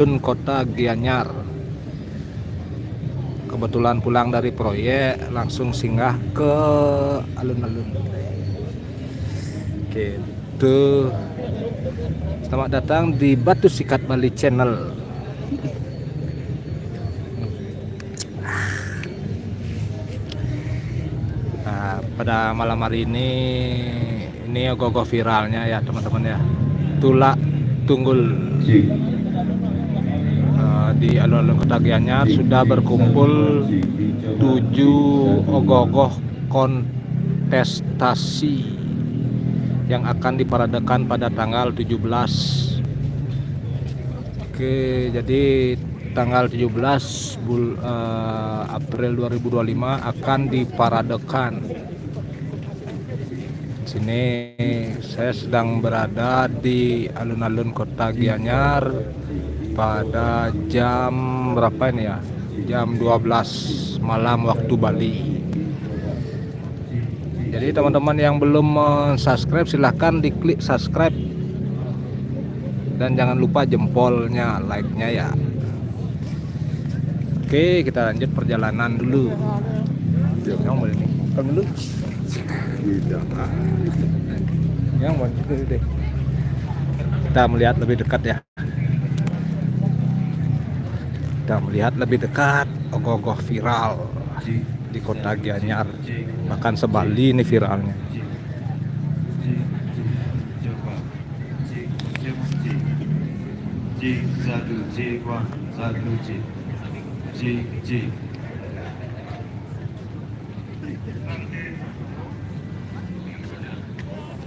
Kota Gianyar. Kebetulan pulang dari proyek, langsung singgah ke alun-alun. Gitu. Selamat datang di Batu Sikat Bali Channel. Nah, pada malam hari ini ogoh viralnya ya teman-teman ya. Tulak Tunggul. Di alun-alun Kota Gianyar sudah berkumpul 7 ogoh-ogoh kontestasi yang akan diparadakan pada tanggal 17. Oke, jadi tanggal 17 April 2025 akan diparadekan. Sini saya sedang berada di alun-alun Kota Gianyar pada jam berapa ini ya? Jam 12 malam waktu Bali. Jadi teman-teman yang belum subscribe silahkan diklik subscribe dan jangan lupa jempolnya, like-nya ya. Oke, kita lanjut perjalanan dulu. Yang boleh nih, kan dulu. Yang boleh deh. Kita melihat lebih dekat ya. Kita melihat lebih dekat ogoh-ogoh viral di Kota Gianyar, bahkan sebali ini viralnya.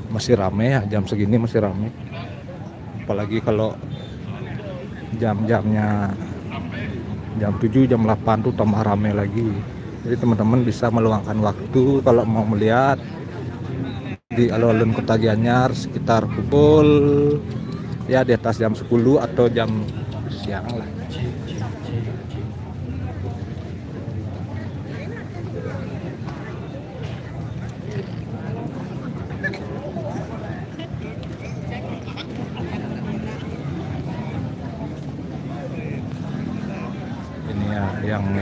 Masih rame ya, jam segini masih rame, apalagi kalau jam-jamnya jam 7, jam 8 tuh tambah rame lagi. Jadi teman-teman bisa meluangkan waktu kalau mau melihat di alun-alun Kota Gianyar sekitar pukul ya di atas jam 10 atau jam siang lah.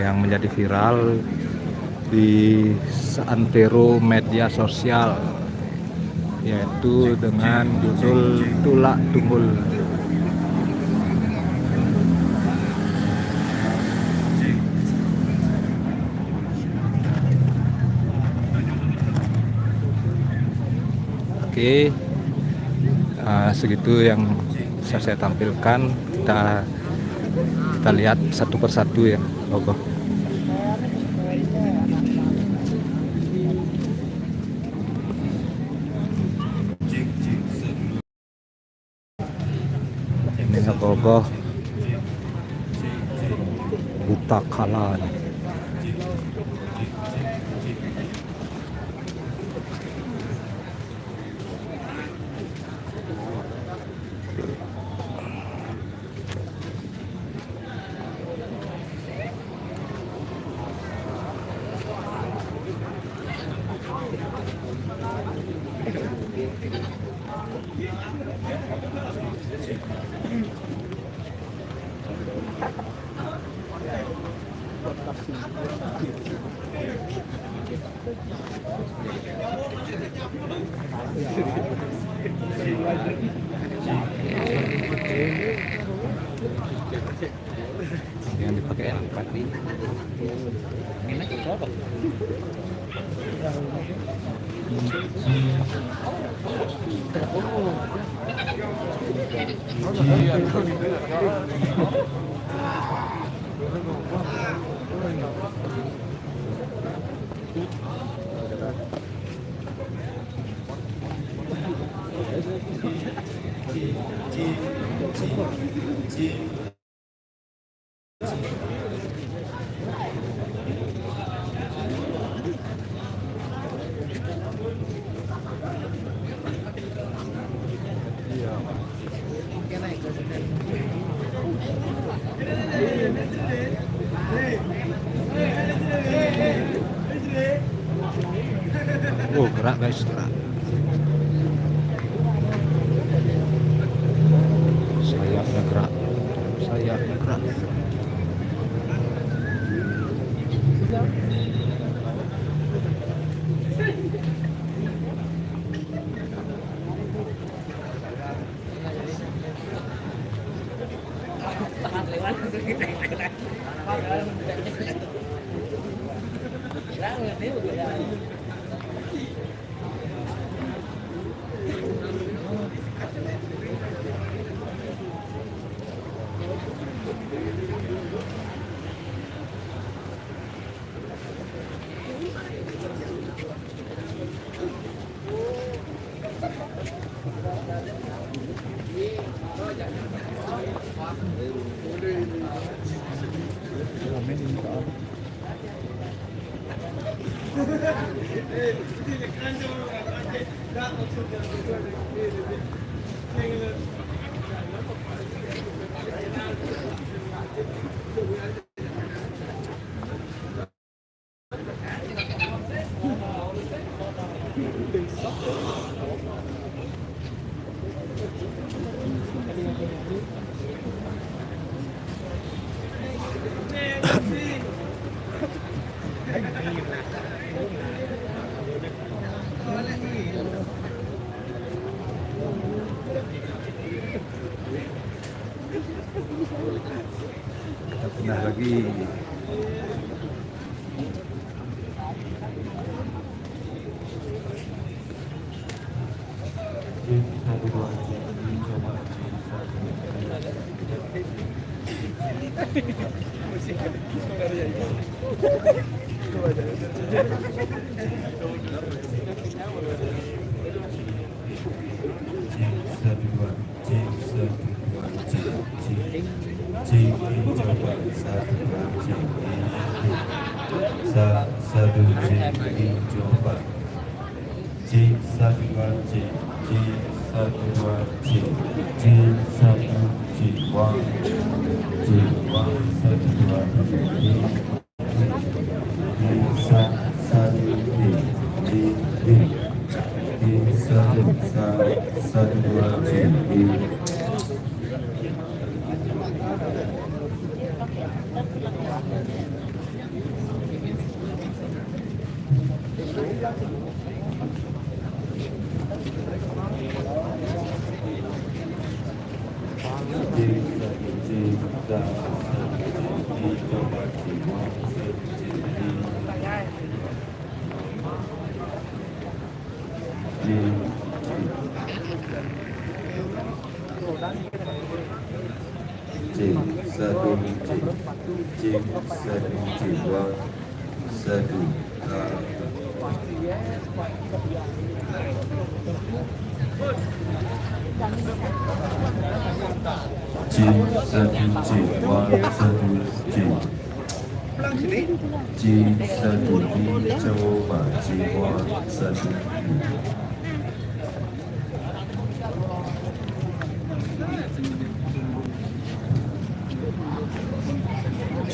Yang menjadi viral di seantero media sosial, yaitu dengan judul Tulak Tunggul. Oke, segitu yang bisa saya tampilkan. Kita lihat satu persatu ya logo. Ini logo Buta Kala. Yang dipakai angkat nih. Oh, gerak guys, gerak. Sayapnya gerak, sayapnya. Kita pindah lagi.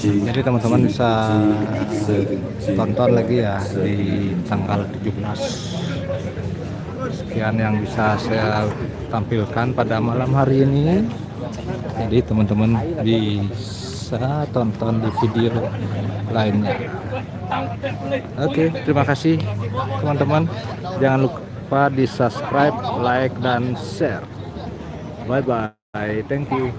Jadi teman-teman bisa tonton lagi ya di tanggal 17. Sekian yang bisa saya tampilkan pada malam hari ini. Jadi teman-teman bisa tonton di video lainnya. Oke, terima kasih teman-teman. Jangan lupa di subscribe, like, dan share. Bye bye. Thank you.